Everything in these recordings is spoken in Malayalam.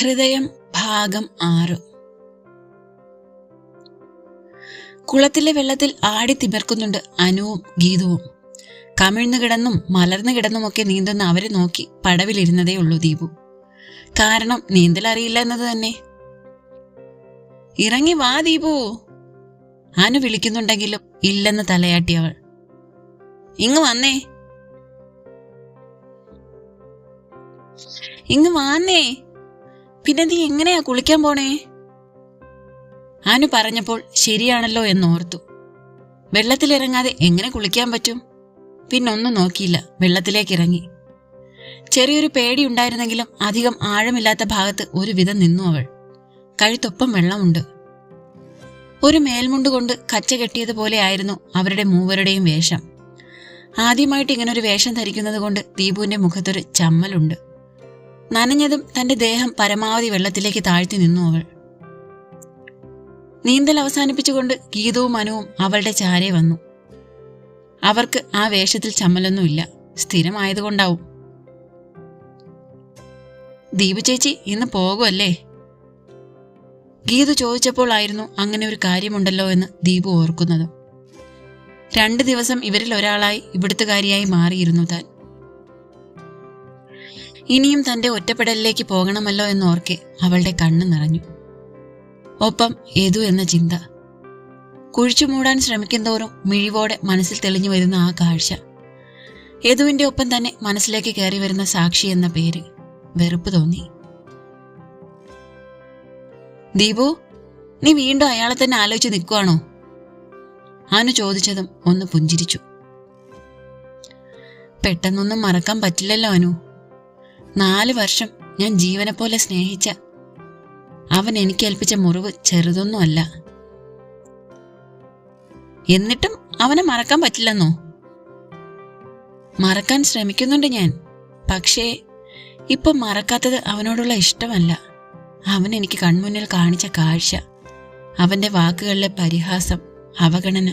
ഹൃദയം ഭാഗം 6. കുളത്തിലെ വെള്ളത്തിൽ ആടി തിമിർക്കുന്നുണ്ട് അനുവും ഗീതുവും. കമിഴ്ന്നു കിടന്നും മലർന്നു കിടന്നുമൊക്കെ നീന്തുന്ന അവരെ നോക്കി പടവിലിരുന്നതേ ഉള്ളൂ ദീപു. കാരണം നീന്തൽ അറിയില്ല എന്നത് തന്നെ. ഇറങ്ങി വാ ദീപു, അനു വിളിക്കുന്നുണ്ടെങ്കിലും ഇല്ലെന്ന് തലയാട്ടി അവൾ. ഇങ്ങ് വന്നേ, ഇങ്ങ് വാന്നേ, പിന്നെ നീ എങ്ങനെയാ കുളിക്കാൻ പോണേ? അനു പറഞ്ഞപ്പോൾ ശരിയാണല്ലോ എന്നോർത്തു. വെള്ളത്തിലിറങ്ങാതെ എങ്ങനെ കുളിക്കാൻ പറ്റും? പിന്നൊന്നും നോക്കിയില്ല, വെള്ളത്തിലേക്ക് ഇറങ്ങി. ചെറിയൊരു പേടി ഉണ്ടായിരുന്നെങ്കിലും അധികം ആഴമില്ലാത്ത ഭാഗത്ത് ഒരുവിധം നിന്നു അവൾ. കഴുത്തൊപ്പം വെള്ളമുണ്ട്. ഒരു മേൽമുണ്ട് കൊണ്ട് കച്ച കെട്ടിയതുപോലെ ആയിരുന്നു അവരുടെ മൂവരുടെയും വേഷം. ആദ്യമായിട്ട് ഇങ്ങനൊരു വേഷം ധരിക്കുന്നത് കൊണ്ട് ദീപുവിന്റെ മുഖത്തൊരു ചമ്മലുണ്ട്. നനഞ്ഞതും തന്റെ ദേഹം പരമാവധി വെള്ളത്തിലേക്ക് താഴ്ത്തി നിന്നു അവൾ. നീന്തൽ അവസാനിപ്പിച്ചുകൊണ്ട് ഗീതവും അനുവും അവളുടെ ചാരെ വന്നു. അവർക്ക് ആ വേഷത്തിൽ ചമ്മലൊന്നുമില്ല, സ്ഥിരമായതുകൊണ്ടാവും. ദീപു ചേച്ചി ഇന്ന് പോകുമല്ലേ? ഗീതു ചോദിച്ചപ്പോൾ ആയിരുന്നു അങ്ങനെ ഒരു കാര്യമുണ്ടല്ലോ എന്ന് ദീപു ഓർക്കുന്നത്. 2 ദിവസം ഇവരിൽ ഒരാളായി ഇവിടുത്തുകാരിയായി മാറിയിരുന്നു താൻ. ഇനിയും തന്റെ ഒറ്റപ്പെടലിലേക്ക് പോകണമല്ലോ എന്നോർക്കെ അവളുടെ കണ്ണ് നിറഞ്ഞു. ഒപ്പം യദു എന്ന ചിന്ത. കുഴിച്ചു മൂടാൻ ശ്രമിക്കുന്തോറും മിഴിവോടെ മനസ്സിൽ തെളിഞ്ഞു വരുന്ന ആ കാഴ്ച. യദുവിന്റെ ഒപ്പം തന്നെ മനസ്സിലേക്ക് കയറി വരുന്ന സാക്ഷി എന്ന പേര്. വെറുപ്പ് തോന്നി. ദീപു, നീ വീണ്ടും അയാളെ തന്നെ ആലോചിച്ച് നിൽക്കുവാണോ? അനു ചോദിച്ചതും ഒന്ന് പുഞ്ചിരിച്ചു. പെട്ടെന്നൊന്നും മറക്കാൻ പറ്റില്ലല്ലോ അനു. 4 വർഷം ഞാൻ ജീവനെ പോലെ സ്നേഹിച്ച അവൻ എനിക്ക് ഏൽപ്പിച്ച മുറിവ് ചെറുതൊന്നുമല്ല. എന്നിട്ടും അവനെ മറക്കാൻ പറ്റില്ലെന്നോ? മറക്കാൻ ശ്രമിക്കുന്നുണ്ട് ഞാൻ. പക്ഷേ ഇപ്പം മറക്കാത്തത് അവനോടുള്ള ഇഷ്ടമല്ല, അവൻ എനിക്ക് കൺമുന്നിൽ കാണിച്ച കാഴ്ച, അവന്റെ വാക്കുകളിലെ പരിഹാസം, അവഗണന.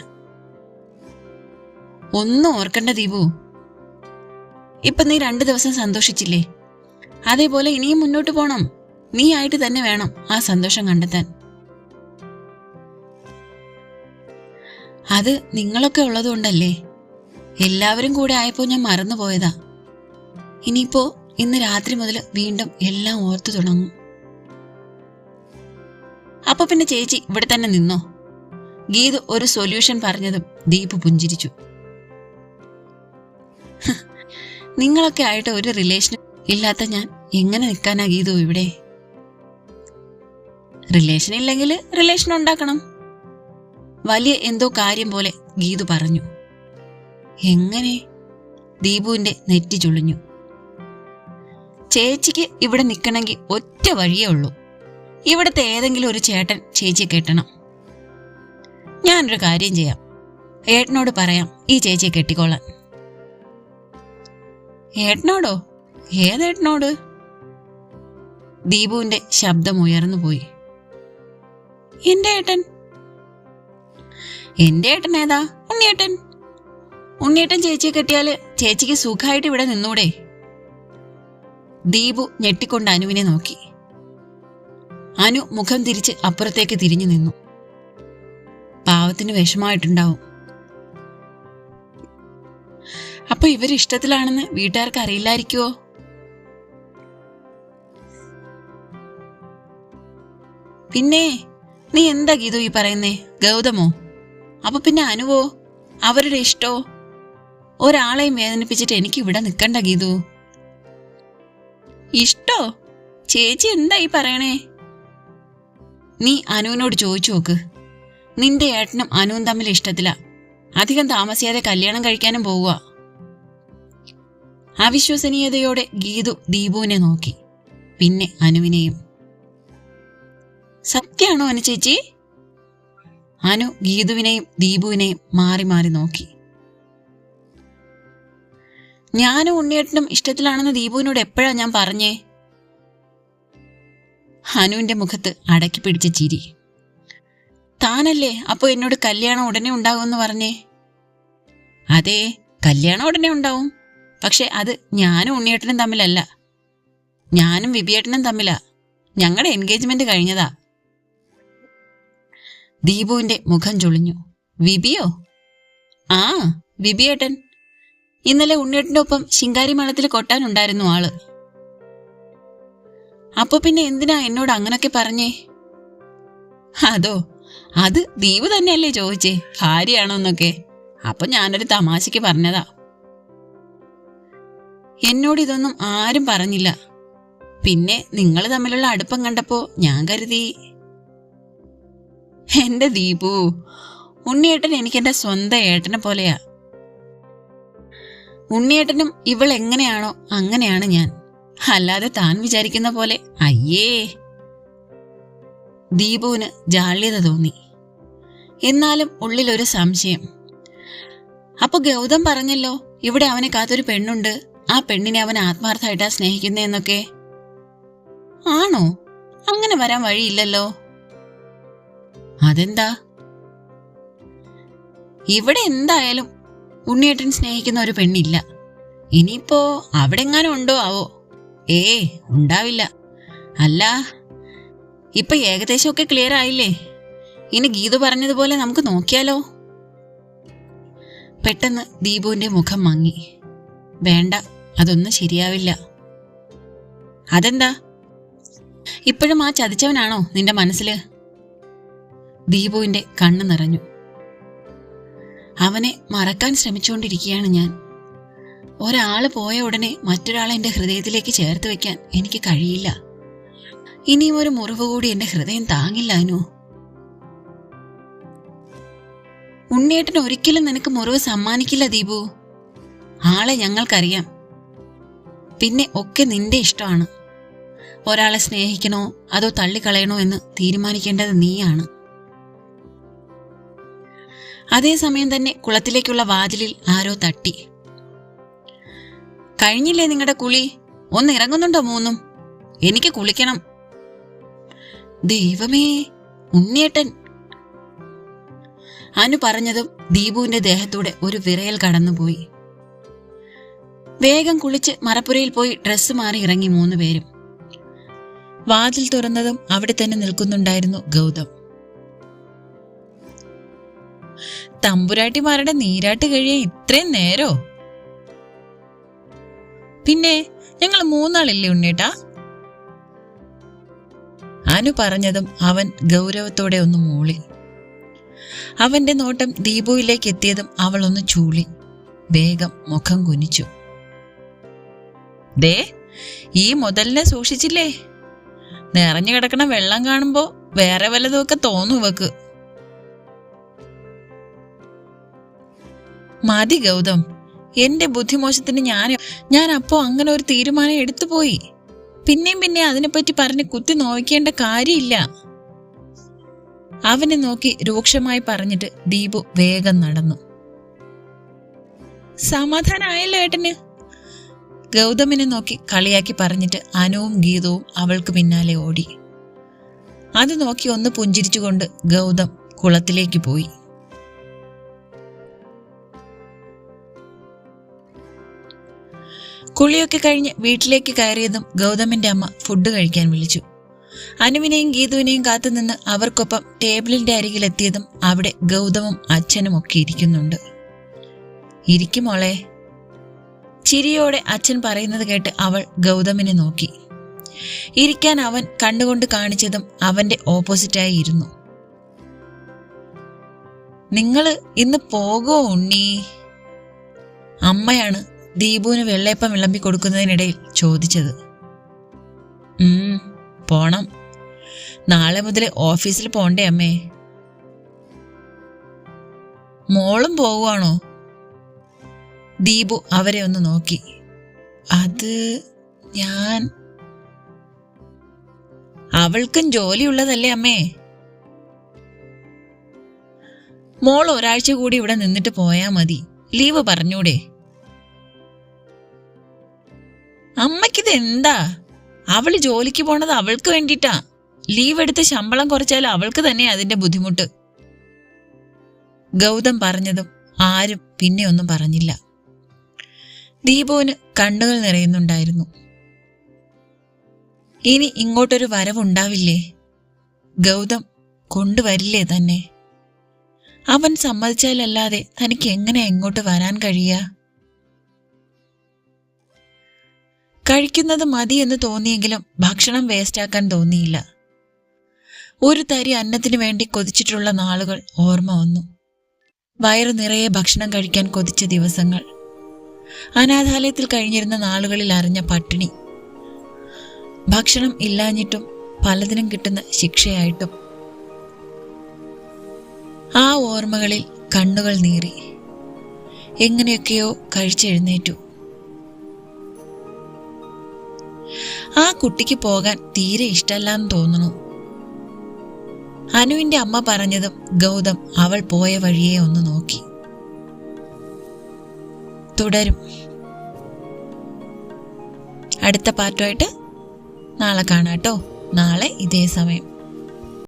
ഒന്നും ഓർക്കണ്ട ദീപു. ഇപ്പൊ നീ 2 ദിവസം സന്തോഷിച്ചില്ലേ? അതേപോലെ ഇനിയും മുന്നോട്ട് പോണം. നീ ആയിട്ട് തന്നെ വേണം ആ സന്തോഷം കണ്ടെത്താൻ. അത് നിങ്ങളൊക്കെ ഉള്ളതുകൊണ്ടല്ലേ. എല്ലാവരും കൂടെ ആയപ്പോ ഞാൻ മറന്നുപോയതാ. ഇനിയിപ്പോ ഇന്ന് രാത്രി മുതൽ വീണ്ടും എല്ലാം ഓർത്തു തുടങ്ങും. അപ്പൊ പിന്നെ ചേച്ചി ഇവിടെ തന്നെ നിന്നോ? ഗീതു ഒരു സൊല്യൂഷൻ പറഞ്ഞതും ദീപു പുഞ്ചിരിച്ചു. നിങ്ങളൊക്കെ ആയിട്ട് ഒരു റിലേഷൻ ഇല്ലാത്ത ഞാൻ എങ്ങനെ നിൽക്കാനാ ഗീതു ഇവിടെ? റിലേഷൻ ഇല്ലെങ്കിൽ റിലേഷൻ ഉണ്ടാക്കണം. വലിയ എന്തോ കാര്യം പോലെ ഗീതു പറഞ്ഞു. എങ്ങനെ? ദീപുവിന്റെ നെറ്റി ചുളിഞ്ഞു. ചേച്ചിക്ക് ഇവിടെ നിൽക്കണമെങ്കിൽ ഒറ്റ വഴിയേ ഉള്ളൂ. ഇവിടുത്തെ ഏതെങ്കിലും ഒരു ചേട്ടൻ ചേച്ചിയെ കെട്ടണം. ഞാനൊരു കാര്യം ചെയ്യാം, ഏട്ടനോട് പറയാം ഈ ചേച്ചിയെ കെട്ടിക്കോളാൻ. ഏട്ടനോടോ? ഏതേട്ടനോട്? ദീപുവിന്റെ ശബ്ദം ഉയർന്നുപോയി. എന്റെ ഏട്ടൻ. എന്റെ ഏട്ടൻ ഏതാ? ഉണ്ണിയേട്ടൻ. ഉണ്ണിയേട്ടൻ ചേച്ചിയെ കെട്ടിയാല് ചേച്ചിക്ക് സുഖമായിട്ട് ഇവിടെ നിന്നൂടെ? ദീപു ഞെട്ടിക്കൊണ്ട് അനുവിനെ നോക്കി. അനു മുഖം തിരിച്ച് അപ്പുറത്തേക്ക് തിരിഞ്ഞു നിന്നു. പാവത്തിന് വിഷമായിട്ടുണ്ടാവും. അപ്പൊ ഇവരിഷ്ടത്തിലാണെന്ന് വീട്ടുകാർക്ക് അറിയില്ലായിരിക്കുവോ? പിന്നെ നീ എന്താ ഗീതു ഈ പറയുന്നേ? ഗൗതമോ? അപ്പൊ പിന്നെ അനുവോ? അവരുടെ ഇഷ്ടോ? ഒരാളെയും വേദനിപ്പിച്ചിട്ട് എനിക്ക് ഇവിടെ നിൽക്കണ്ട ഗീതു. ഇഷ്ടോ? ചേച്ചി എന്താ ഈ പറയണേ? നീ അനുവിനോട് ചോദിച്ചു നോക്ക്. നിന്റെ ഏട്ടനും അനുവും തമ്മിൽ ഇഷ്ടത്തില. അധികം താമസിയാതെ കല്യാണം കഴിക്കാനും പോവുക. അവിശ്വസനീയതയോടെ ഗീതു ദീപുവിനെ നോക്കി, പിന്നെ അനുവിനെയും. സത്യാണോ അനു ചേച്ചി? അനു ഗീതുവിനെയും ദീപുവിനെയും മാറി മാറി നോക്കി. ഞാനും ഉണ്ണിയേട്ടനും ഇഷ്ടത്തിലാണെന്ന് ദീപുവിനോട് എപ്പോഴാ ഞാൻ പറഞ്ഞേ? അനുവിന്റെ മുഖത്ത് അടക്കി പിടിച്ച ചിരി. താനല്ലേ അപ്പൊ എന്നോട് കല്യാണം ഉടനെ ഉണ്ടാകുമെന്ന് പറഞ്ഞേ? അതെ, കല്യാണം ഉടനെ ഉണ്ടാവും. പക്ഷെ അത് ഞാനും ഉണ്ണിയേട്ടനും തമ്മിലല്ല, ഞാനും വിപിയേട്ടനും തമ്മിലാ. ഞങ്ങളുടെ എൻഗേജ്മെന്റ് കഴിഞ്ഞതാ. ദീപുവിന്റെ മുഖം ചുളിഞ്ഞു. വിബിയോ? ആ, വിബിയേട്ടൻ. ഇന്നലെ ഉണ്ണിയേട്ടന്റെ ഒപ്പം ശിങ്കാരിമേളത്തിൽ കൊട്ടാനുണ്ടായിരുന്നു ആള്. അപ്പൊ പിന്നെ എന്തിനാ എന്നോട് അങ്ങനൊക്കെ പറഞ്ഞേ? അതോ, അത് ദീപു തന്നെയല്ലേ ചോദിച്ചേ ഭാര്യയാണോന്നൊക്കെ. അപ്പൊ ഞാനൊരു തമാശക്ക് പറഞ്ഞതാ. എന്നോട് ഇതൊന്നും ആരും പറഞ്ഞില്ല. പിന്നെ നിങ്ങൾ തമ്മിലുള്ള അടുപ്പം കണ്ടപ്പോ ഞാൻ കരുതി. എന്റെ ദീപു, ഉണ്ണിയേട്ടൻ എനിക്കെന്റെ സ്വന്തം ഏട്ടനെ പോലെയാ. ഉണ്ണിയേട്ടനും ഇവൾ എങ്ങനെയാണോ അങ്ങനെയാണ് ഞാൻ. അല്ലാതെ താൻ വിചാരിക്കുന്ന പോലെ. അയ്യേ. ദീപുവിന് ജാള്യത തോന്നി. എന്നാലും ഉള്ളിലൊരു സംശയം. അപ്പൊ ഗൗതം പറഞ്ഞല്ലോ ഇവിടെ അവനെ കാത്തൊരു പെണ്ണുണ്ട്, ആ പെണ്ണിനെ അവൻ ആത്മാർത്ഥമായിട്ടാ സ്നേഹിക്കുന്നതെന്നൊക്കെ. ആണോ? അങ്ങനെ വരാൻ വഴിയില്ലല്ലോ. അതെന്താ? ഇവിടെ എന്തായാലും ഉണ്ണിയേട്ടൻ സ്നേഹിക്കുന്ന ഒരു പെണ്ണില്ല. ഇനിയിപ്പോ അവിടെ എങ്ങാനും ഉണ്ടോ ആവോ? ഉണ്ടാവില്ല. അല്ല, ഇപ്പൊ ഏകദേശമൊക്കെ ക്ലിയർ ആയില്ലേ? ഇനി ഗീതു പറഞ്ഞതുപോലെ നമുക്ക് നോക്കിയാലോ? പെട്ടെന്ന് ദീപുവിന്റെ മുഖം മങ്ങി. വേണ്ട, അതൊന്നും ശരിയാവില്ല. അതെന്താ? ഇപ്പോഴും ആ ചതിച്ചവനാണോ നിന്റെ മനസ്സില്? ദീപുവിന്റെ കണ്ണ് നിറഞ്ഞു. അവനെ മറക്കാൻ ശ്രമിച്ചുകൊണ്ടിരിക്കുകയാണ് ഞാൻ. ഒരാള് പോയ ഉടനെ മറ്റൊരാളെ എന്റെ ഹൃദയത്തിലേക്ക് ചേർത്ത് വെക്കാൻ എനിക്ക് കഴിയില്ല. ഇനിയും ഒരു മുറിവ് കൂടി എന്റെ ഹൃദയം താങ്ങില്ല. അനു, ഉണ്ണിയേട്ടൻ ഒരിക്കലും നിനക്ക് മുറിവ് സമ്മാനിക്കില്ല ദീപു. ആളെ ഞങ്ങൾക്കറിയാം. പിന്നെ ഒക്കെ നിന്റെ ഇഷ്ടമാണ്. ഒരാളെ സ്നേഹിക്കണോ അതോ തള്ളിക്കളയണോ എന്ന് തീരുമാനിക്കേണ്ടത് നീയാണ്. അതേസമയം തന്നെ കുളത്തിലേക്കുള്ള വാതിലിൽ ആരോ തട്ടി. കഴിഞ്ഞില്ലേ നിങ്ങളുടെ കുളി? ഒന്ന് ഇറങ്ങുന്നുണ്ടോ മൂന്നും? എനിക്ക് കുളിക്കണം. ദൈവമേ, ഉണ്ണിയേട്ടൻ! അനു പറഞ്ഞതും ദീപുവിന്റെ ദേഹത്തൂടെ ഒരു വിറയൽ കടന്നുപോയി. വേഗം കുളിച്ച് മറപ്പുരയിൽ പോയി ഡ്രസ്സ് മാറി ഇറങ്ങി 3 പേരും. വാതിൽ തുറന്നതും അവിടെ തന്നെ നിൽക്കുന്നുണ്ടായിരുന്നു ഗൗതം. തമ്പുരാട്ടിമാരുടെ നീരാട്ട് കഴിയാൻ ഇത്രയും നേരോ? പിന്നെ ഞങ്ങൾ 3 ആളില്ലേ ഉണ്ണേട്ടാ? അനു പറഞ്ഞതും അവൻ ഗൗരവത്തോടെ ഒന്ന് മൂളി. അവന്റെ നോട്ടം ദീപുവിലേക്ക് എത്തിയതും അവൾ ഒന്ന് ചൂളി. വേഗം മുഖം കുനിച്ചു. ദേ, ഈ മുതലിനെ സൂക്ഷിച്ചില്ലേ? നിറഞ്ഞു കിടക്കണ വെള്ളം കാണുമ്പോ വേറെ വല്ലതുമൊക്കെ തോന്നും ഇവക്ക്. മതി ഗൗതം, എന്റെ ബുദ്ധിമോശത്തിന് ഞാൻ അപ്പോ അങ്ങനെ ഒരു തീരുമാനം എടുത്തുപോയി. പിന്നെ അതിനെപ്പറ്റി പറഞ്ഞ് കുത്തി നോക്കേണ്ട കാര്യമില്ല. അവനെ നോക്കി രൂക്ഷമായി പറഞ്ഞിട്ട് ദീപു വേഗം നടന്നു. സമാധാനായല്ലോ ഏട്ടന്? ഗൗതമിനെ നോക്കി കളിയാക്കി പറഞ്ഞിട്ട് അനുവും ഗീതവും അവൾക്ക് പിന്നാലെ ഓടി. അത് നോക്കി ഒന്ന് പുഞ്ചിരിച്ചുകൊണ്ട് ഗൗതം കുളത്തിലേക്ക് പോയി. കുളിയൊക്കെ കഴിഞ്ഞ് വീട്ടിലേക്ക് കയറിയതും ഗൗതമിന്റെ അമ്മ ഫുഡ് കഴിക്കാൻ വിളിച്ചു. അനുവിനെയും ഗീതുവിനെയും കാത്തുനിന്ന് അവർക്കൊപ്പം ടേബിളിന്റെ അരികിലെത്തിയതും അവിടെ ഗൗതമും അച്ഛനും ഒക്കെ ഇരിക്കുന്നുണ്ട്. ഇരിക്കുമോളെ. ചിരിയോടെ അച്ഛൻ പറയുന്നത് കേട്ട് അവൾ ഗൗതമിനെ നോക്കി. ഇരിക്കാൻ അവൻ കണ്ണുകൊണ്ട് കാണിച്ചതും അവന്റെ ഓപ്പോസിറ്റായി ഇരുന്നു. നിങ്ങള് ഇന്ന് പോകോ ഉണ്ണി? അമ്മയാണ് ദീപുവിന് വെള്ളയപ്പം വിളമ്പി കൊടുക്കുന്നതിനിടയിൽ ചോദിച്ചത്. പോണം. നാളെ മുതൽ ഓഫീസിൽ പോണ്ടേ അമ്മേ? മോളും പോകുവാണോ? ദീപു അവരെ ഒന്ന് നോക്കി. അത് ഞാൻ. അവൾക്കും ജോലിയുള്ളതല്ലേ അമ്മേ? മോൾ ഒരാഴ്ച കൂടി ഇവിടെ നിന്നിട്ട് പോയാ മതി. ലീവ് പറഞ്ഞൂടെ? അമ്മയ്ക്കിത് എന്താ? അവള് ജോലിക്ക് പോണത് അവൾക്ക് വേണ്ടിട്ടാ. ലീവ് എടുത്ത് ശമ്പളം കുറച്ചാൽ അവൾക്ക് തന്നെ അതിന്റെ ബുദ്ധിമുട്ട്. ഗൗതം പറഞ്ഞതും ആരും പിന്നെ ഒന്നും പറഞ്ഞില്ല. ദീപുവിന് കണ്ണുകൾ നിറയുന്നുണ്ടായിരുന്നു. ഇനി ഇങ്ങോട്ടൊരു വരവുണ്ടാവില്ലേ? ഗൗതം കൊണ്ടുവരില്ലേ തന്നെ? അവൻ സമ്മതിച്ചാലല്ലാതെ തനിക്ക് എങ്ങനെ ഇങ്ങോട്ട് വരാൻ കഴിയുക? കഴിക്കുന്നത് മതി എന്ന് തോന്നിയെങ്കിലും ഭക്ഷണം വേസ്റ്റാക്കാൻ തോന്നിയില്ല. ഒരു തരി അന്നത്തിനു വേണ്ടി കൊതിച്ചിട്ടുള്ള നാളുകൾ ഓർമ്മ വന്നു. വയറു നിറയെ ഭക്ഷണം കഴിക്കാൻ കൊതിച്ച ദിവസങ്ങൾ, അനാഥാലയത്തിൽ കഴിഞ്ഞിരുന്ന നാളുകളിൽ അറിഞ്ഞ പട്ടിണി, ഭക്ഷണം ഇല്ലാഞ്ഞിട്ടും പലതിനും കിട്ടുന്ന ശിക്ഷയായിട്ടും. ആ ഓർമ്മകളിൽ കണ്ണുകൾ നീറി. എങ്ങനെയൊക്കെയോ കഴിച്ചെഴുന്നേറ്റു. ആ കുട്ടിക്ക് പോകാൻ തീരെ ഇഷ്ടമല്ലാന്ന് തോന്നുന്നു. അനുവിന്റെ അമ്മ പറഞ്ഞതും ഗൗതം അവൾ പോയ വഴിയെ ഒന്ന് നോക്കി. തുടരും. അടുത്ത പാർട്ടുമായിട്ട് നാളെ കാണാട്ടോ. നാളെ ഇതേ സമയം.